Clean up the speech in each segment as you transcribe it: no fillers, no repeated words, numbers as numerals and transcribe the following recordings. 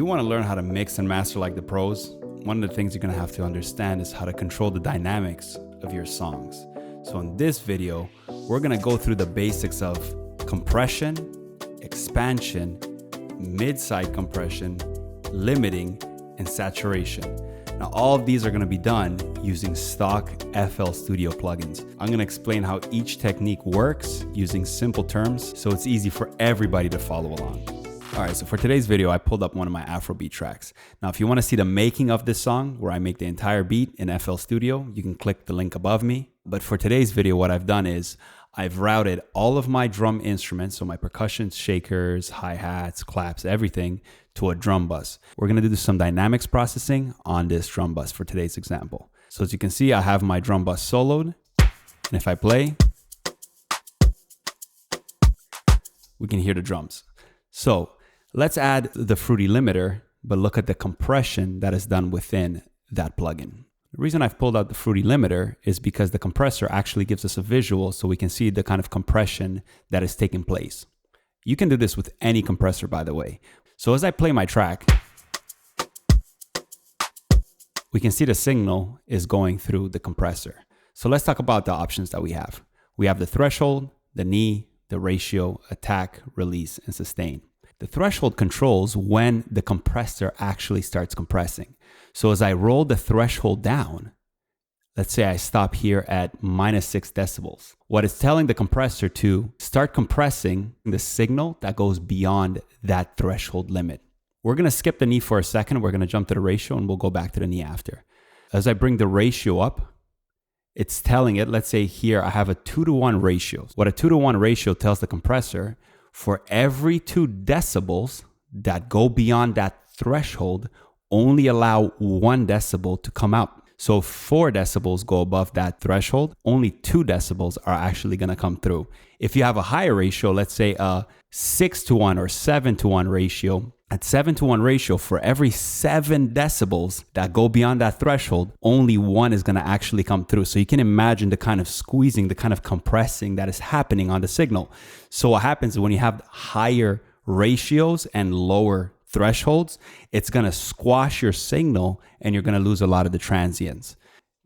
you want to learn how to mix and master like the pros, one of the things you're going to have to understand is how to control the dynamics of your songs. So in this video, we're going to go through the basics of compression, expansion, mid-side compression, limiting, and saturation. Now, all of these are going to be done using stock FL Studio plugins. I'm going to explain how each technique works using simple terms so it's easy for everybody to follow along. All right, so for today's video, I pulled up one of my Afrobeat tracks. Now, if you want to see the making of this song, where I make the entire beat in FL Studio, you can click the link above me. But for today's video, what I've done is I've routed all of my drum instruments, so my percussion, shakers, hi-hats, claps, everything, to a drum bus. We're going to do some dynamics processing on this drum bus for today's example. So as you can see, I have my drum bus soloed, and if I play, we can hear the drums. So let's add the Fruity limiter, but look at the compression that is done within that plugin. The reason I've pulled out the Fruity limiter is because the compressor actually gives us a visual so we can see the kind of compression that is taking place. You can do this with any compressor, by the way. So as I play my track, we can see the signal is going through the compressor. So let's talk about the options that we have. We have the threshold, the knee, the ratio, attack, release, and sustain. The threshold controls when the compressor actually starts compressing. So as I roll the threshold down, let's say I stop here at -6 decibels. What it's telling the compressor to start compressing the signal that goes beyond that threshold limit. We're going to skip the knee for a second. We're going to jump to the ratio and we'll go back to the knee after. As I bring the ratio up, it's telling it, let's say here I have a 2-to-1 ratio. What a 2-to-1 ratio tells the compressor, for every 2 decibels that go beyond that threshold, only allow 1 decibel to come out. So if 4 decibels go above that threshold, only 2 decibels are actually going to come through. If you have a higher ratio, let's say a 6-to-1 or 7-to-1 ratio, at 7-to-1 ratio, for every 7 decibels that go beyond that threshold, only 1 is going to actually come through. So you can imagine the kind of squeezing, the kind of compressing that is happening on the signal. So what happens when you have higher ratios and lower thresholds, it's going to squash your signal and you're going to lose a lot of the transients.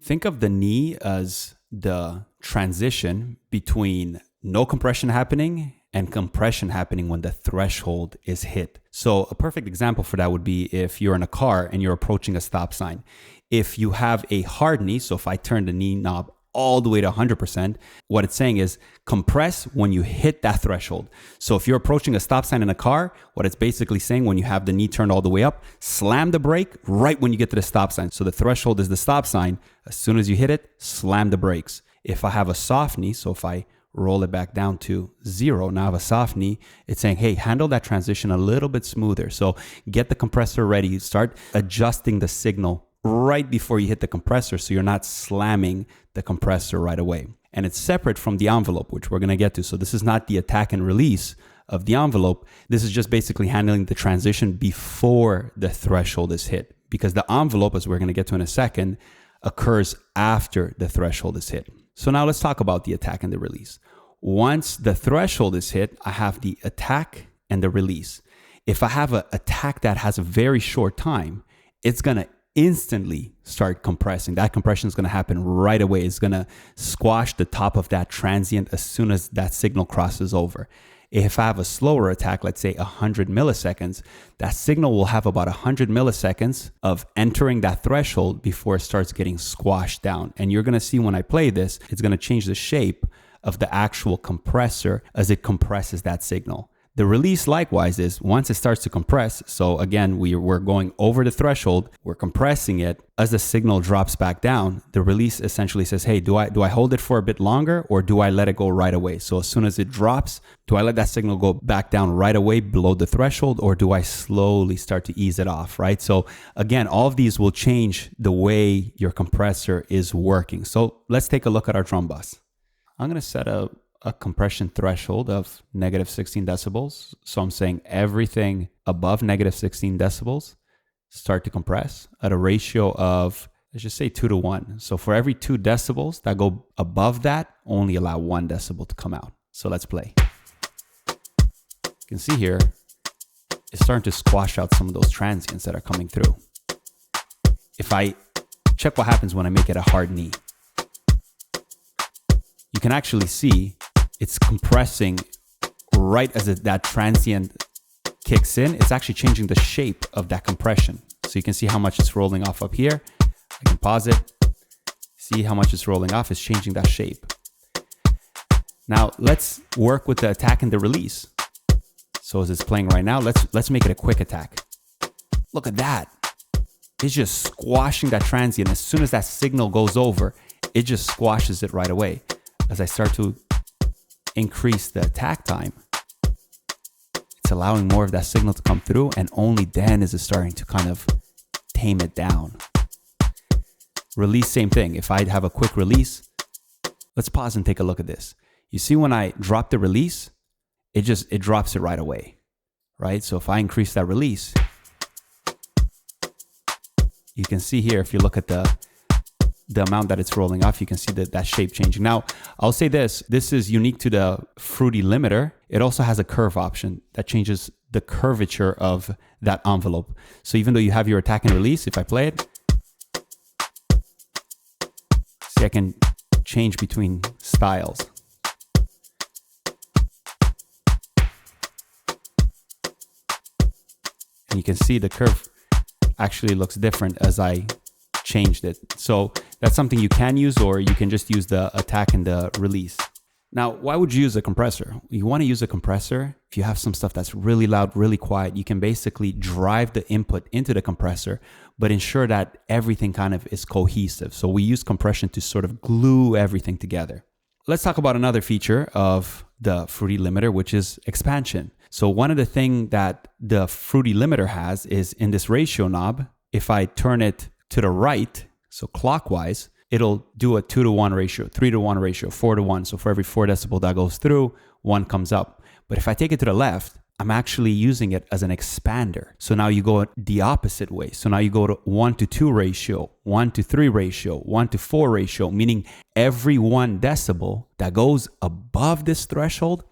Think of the knee as the transition between no compression happening and compression happening when the threshold is hit. So a perfect example for that would be if you're in a car and you're approaching a stop sign. If you have a hard knee, so if I turn the knee knob all the way to 100%, what it's saying is compress when you hit that threshold. So if you're approaching a stop sign in a car, what it's basically saying, when you have the knee turned all the way up, slam the brake right when you get to the stop sign. So the threshold is the stop sign. As soon as you hit it, slam the brakes. If I have a soft knee, so if I roll it back down to 0, now I have a soft knee, it's saying, hey, handle that transition a little bit smoother. So get the compressor ready, start adjusting the signal right before you hit the compressor so you're not slamming the compressor right away. And it's separate from the envelope, which we're going to get to. So this is not the attack and release of the envelope. This is just basically handling the transition before the threshold is hit, because the envelope, as we're going to get to in a second, occurs after the threshold is hit. So now let's talk about the attack and the release. Once the threshold is hit, I have the attack and the release. If I have an attack that has a very short time, it's going to instantly start compressing. That compression is going to happen right away. It's going to squash the top of that transient as soon as that signal crosses over. If I have a slower attack, let's say 100 milliseconds, that signal will have about 100 milliseconds of entering that threshold before it starts getting squashed down. And you're going to see when I play this, it's going to change the shape of the actual compressor as it compresses that signal. The release likewise is once it starts to compress. So again, we're going over the threshold, we're compressing it. As the signal drops back down, the release essentially says, hey, do I hold it for a bit longer or do I let it go right away? So as soon as it drops, do I let that signal go back down right away below the threshold, or do I slowly start to ease it off, right? So again, all of these will change the way your compressor is working. So let's take a look at our drum bus. I'm going to set a compression threshold of -16 decibels. So I'm saying everything above -16 decibels start to compress at a ratio of, let's just say 2-to-1. So for every 2 decibels that go above that, only allow 1 decibel to come out. So let's play. You can see here, is starting to squash out some of those transients that are coming through. If I check what happens when I make it a hard knee, you can actually see it's compressing right as that transient kicks in. It's actually changing the shape of that compression. So you can see how much it's rolling off up here. I can pause it. See how much it's rolling off. It's changing that shape. Now let's work with the attack and the release. So as it's playing right now, let's make it a quick attack. Look at that. It's just squashing that transient. As soon as that signal goes over, it just squashes it right away. As I start to increase the attack time, it's allowing more of that signal to come through, and only then is it starting to kind of tame it down. Release, same thing. If I have a quick release, let's pause and take a look at this. You see when I drop the release, it drops it right away, right? So if I increase that release, you can see here, if you look at the amount that it's rolling off, you can see that shape changing. Now, I'll say this is unique to the Fruity limiter. It also has a curve option that changes the curvature of that envelope. So even though you have your attack and release, if I play it, see, I can change between styles. And you can see the curve actually looks different as I changed it. So that's something you can use, or you can just use the attack and the release. Now, why would you use a compressor? You want to use a compressor if you have some stuff that's really loud, really quiet. You can basically drive the input into the compressor, but ensure that everything kind of is cohesive. So we use compression to sort of glue everything together. Let's talk about another feature of the Fruity limiter, which is expansion. So one of the things that the Fruity limiter has is in this ratio knob, if I turn it to the right, so clockwise, it'll do a 2-to-1 ratio, 3-to-1 ratio, 4-to-1. So for every 4 decibel that goes through, 1 comes up. But if I take it to the left, I'm actually using it as an expander. So now you go the opposite way. So now you go to 1-to-2 ratio, 1-to-3 ratio, 1-to-4 ratio, meaning every 1 decibel that goes above this threshold,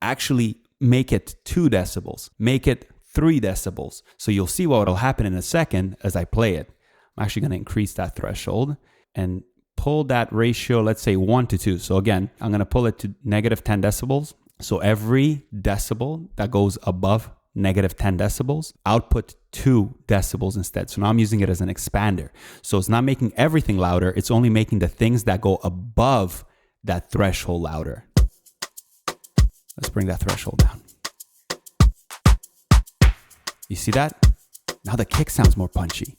actually make it 2 decibels, make it 3 decibels. So you'll see what will happen in a second as I play it. I'm actually going to increase that threshold and pull that ratio, let's say 1-to-2. So again, I'm going to pull it to -10 decibels. So every decibel that goes above -10 decibels, output 2 decibels instead. So now I'm using it as an expander. So it's not making everything louder. It's only making the things that go above that threshold louder. Let's bring that threshold down. You see that? Now the kick sounds more punchy.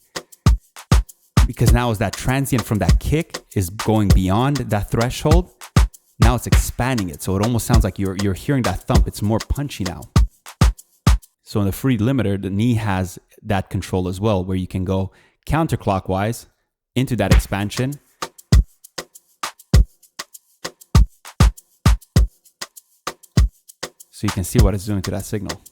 Because now as that transient from that kick is going beyond that threshold, now it's expanding it. So it almost sounds like you're hearing that thump. It's more punchy now. So in the Fruity limiter, the knee has that control as well, where you can go counterclockwise into that expansion. So you can see what it's doing to that signal.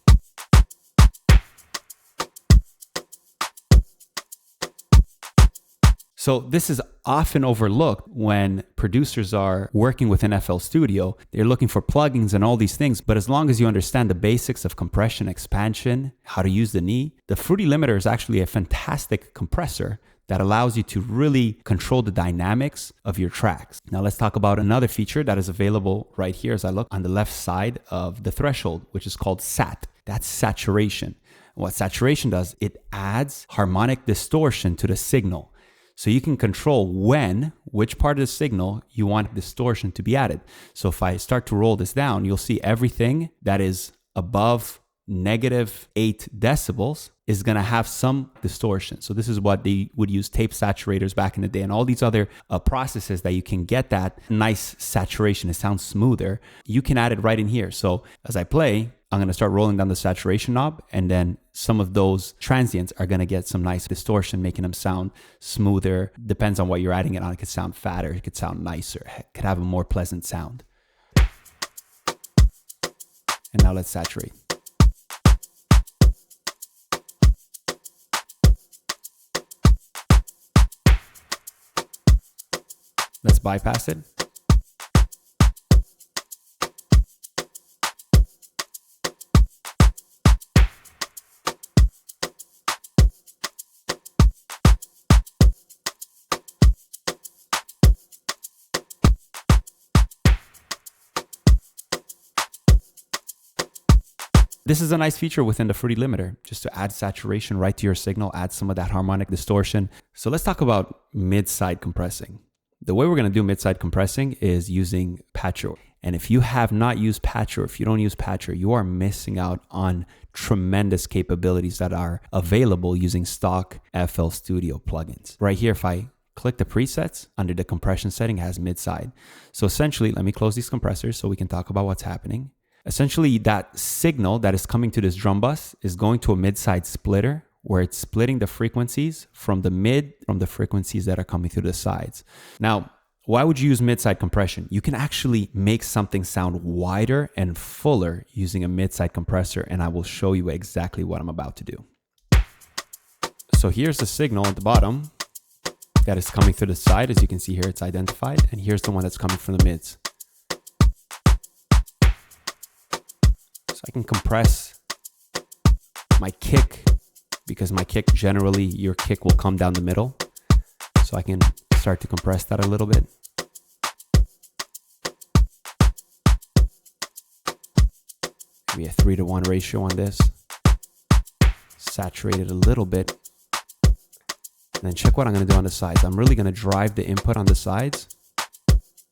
So this is often overlooked when producers are working within FL Studio. They're looking for plugins and all these things, but as long as you understand the basics of compression, expansion, how to use the knee, the Fruity limiter is actually a fantastic compressor that allows you to really control the dynamics of your tracks. Now let's talk about another feature that is available right here as I look on the left side of the threshold, which is called SAT. That's saturation. And what saturation does, it adds harmonic distortion to the signal. So you can control which part of the signal you want distortion to be added. So if I start to roll this down, you'll see everything that is above -8 decibels is going to have some distortion. So this is what they would use tape saturators back in the day and all these other processes that you can get that nice saturation. It sounds smoother. You can add it right in here. So as I play, I'm going to start rolling down the saturation knob, and then some of those transients are going to get some nice distortion, making them sound smoother. Depends on what you're adding it on. It could sound fatter. It could sound nicer. It could have a more pleasant sound. And now let's saturate. Let's bypass it. This is a nice feature within the Fruity limiter, just to add saturation right to your signal, add some of that harmonic distortion. So let's talk about mid-side compressing. The way we're going to do mid-side compressing is using Patcher. And if you have not used Patcher, if you don't use Patcher, you are missing out on tremendous capabilities that are available using stock FL Studio plugins. Right here, if I click the presets, under the compression setting, it has mid-side. So essentially, let me close these compressors so we can talk about what's happening. Essentially, that signal that is coming to this drum bus is going to a mid-side splitter where it's splitting the frequencies from the frequencies that are coming through the sides. Now, why would you use mid-side compression? You can actually make something sound wider and fuller using a mid-side compressor, and I will show you exactly what I'm about to do. So here's the signal at the bottom that is coming through the side. As you can see here, it's identified, and here's the one that's coming from the mids. So I can compress my kick, because my kick, generally your kick will come down the middle. So I can start to compress that a little bit. Maybe a 3-to-1 ratio on this. Saturate it a little bit. And then check what I'm going to do on the sides. I'm really going to drive the input on the sides.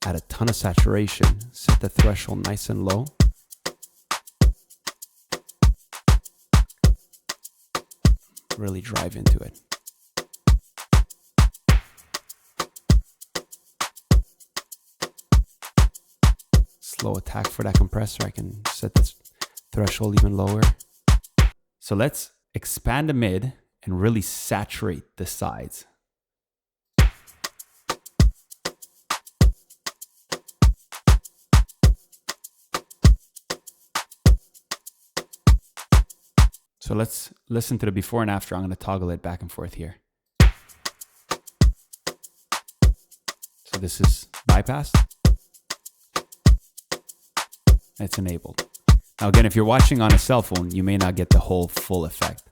Add a ton of saturation. Set the threshold nice and low. Really drive into it. Slow attack for that compressor. I can set this threshold even lower. So let's expand the mid and really saturate the sides. So let's listen to the before and after. I'm going to toggle it back and forth here. So this is bypassed. It's enabled. Now again, if you're watching on a cell phone, you may not get the whole full effect.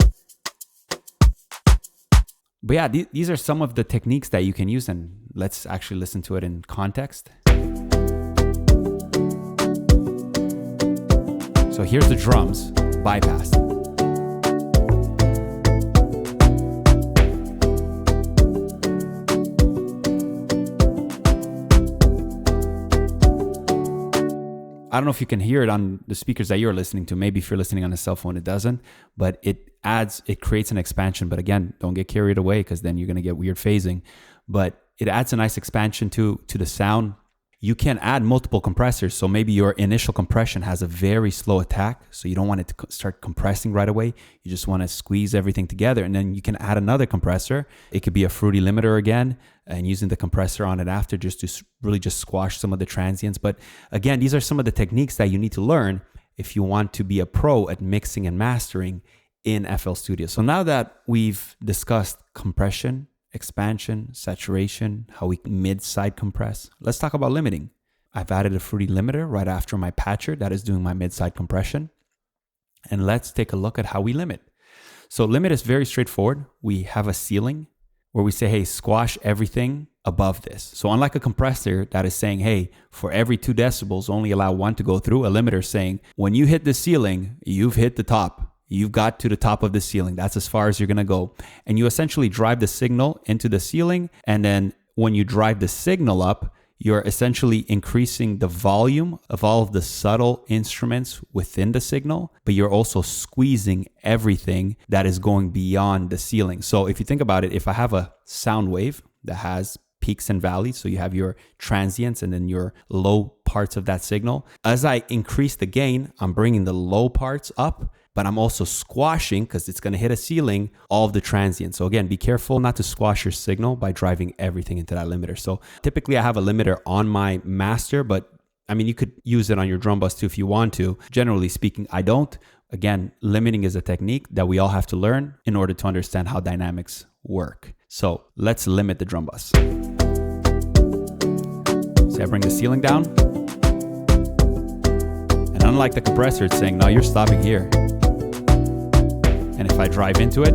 But yeah, these are some of the techniques that you can use, and let's actually listen to it in context. So here's the drums, bypassed. I don't know if you can hear it on the speakers that you're listening to. Maybe if you're listening on a cell phone, it doesn't, but it creates an expansion. But again, don't get carried away, because then you're going to get weird phasing. But it adds a nice expansion to the sound. You can add multiple compressors. So maybe your initial compression has a very slow attack. So you don't want it to start compressing right away. You just want to squeeze everything together. And then you can add another compressor. It could be a Fruity limiter again, and using the compressor on it after just to really just squash some of the transients. But again, these are some of the techniques that you need to learn if you want to be a pro at mixing and mastering in FL Studio. So now that we've discussed compression, expansion, saturation, how we mid-side compress, let's talk about limiting. I've added a Fruity limiter right after my patcher that is doing my mid-side compression. And let's take a look at how we limit. So limit is very straightforward. We have a ceiling where we say, hey, squash everything above this. So unlike a compressor that is saying, hey, for every 2 decibels, only allow 1 to go through, a limiter saying, when you hit the ceiling, you've hit the top. You've got to the top of the ceiling. That's as far as you're going to go. And you essentially drive the signal into the ceiling. And then when you drive the signal up, you're essentially increasing the volume of all of the subtle instruments within the signal, but you're also squeezing everything that is going beyond the ceiling. So if you think about it, if I have a sound wave that has peaks and valleys, so you have your transients and then your low parts of that signal, as I increase the gain, I'm bringing the low parts up, but I'm also squashing, because it's going to hit a ceiling, all of the transients. So again, be careful not to squash your signal by driving everything into that limiter. So typically I have a limiter on my master, but I mean, you could use it on your drum bus too if you want to. Generally speaking, I don't. Again, limiting is a technique that we all have to learn in order to understand how dynamics work. So let's limit the drum bus. So I bring the ceiling down. And unlike the compressor, it's saying, no, you're stopping here. And if I drive into it,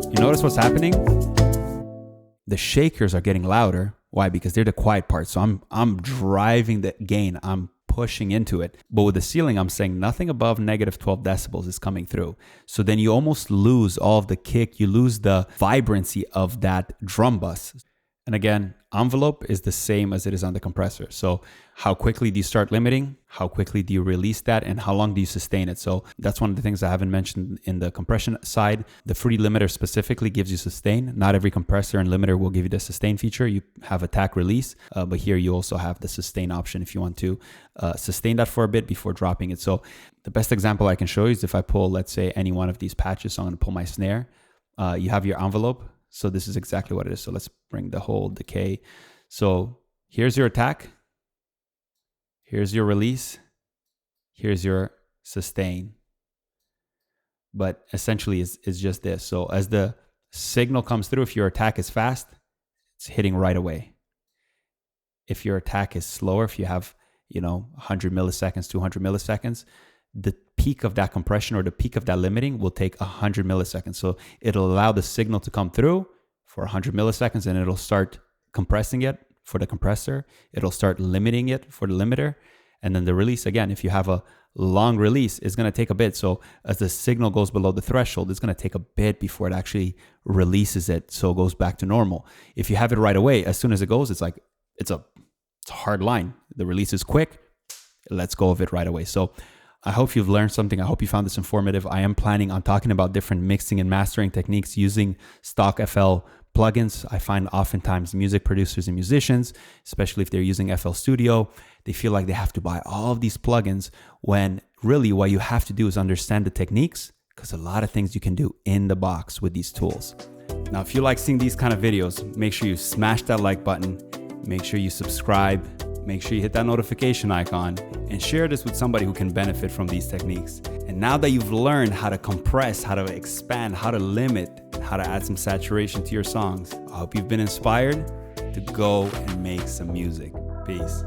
you notice what's happening? The shakers are getting louder Why? Because they're the quiet parts. So I'm driving the gain. I'm pushing into it. But with the ceiling, I'm saying nothing above negative 12 decibels is coming through. So then you almost lose all of the kick. You lose the vibrancy of that drum bus. And again, envelope is the same as it is on the compressor. So how quickly do you start limiting? How quickly do you release that? And how long do you sustain it? So that's one of the things I haven't mentioned in the compression side. The fruity limiter specifically gives you sustain. Not every compressor and limiter will give you the sustain feature. You have attack release, but here you also have the sustain option if you want to sustain that for a bit before dropping it. So the best example I can show you is if I pull, let's say, any one of these patches. So I'm going to pull my snare. You have your envelope. So this is exactly what it is. So let's bring the whole decay. So here's your attack. Here's your release. Here's your sustain. But essentially it's just this. So as the signal comes through, if your attack is fast, it's hitting right away. If your attack is slower, if you have, 100 milliseconds, 200 milliseconds, the peak of that compression or the peak of that limiting will take 100 milliseconds. So it'll allow the signal to come through for 100 milliseconds and it'll start compressing it for the compressor. It'll start limiting it for the limiter. And then the release, again, if you have a long release, it's going to take a bit. So as the signal goes below the threshold, it's going to take a bit before it actually releases it. So it goes back to normal. If you have it right away, as soon as it goes, it's a hard line. The release is quick. It lets go of it right away. So I hope you've learned something. I hope you found this informative. I am planning on talking about different mixing and mastering techniques using stock FL plugins. I find oftentimes music producers and musicians, especially if they're using FL Studio, they feel like they have to buy all of these plugins when really what you have to do is understand the techniques, because a lot of things you can do in the box with these tools. Now, if you like seeing these kind of videos, make sure you smash that like button, make sure you subscribe, make sure you hit that notification icon and share this with somebody who can benefit from these techniques. And now that you've learned how to compress, how to expand, how to limit, how to add some saturation to your songs, I hope you've been inspired to go and make some music. Peace.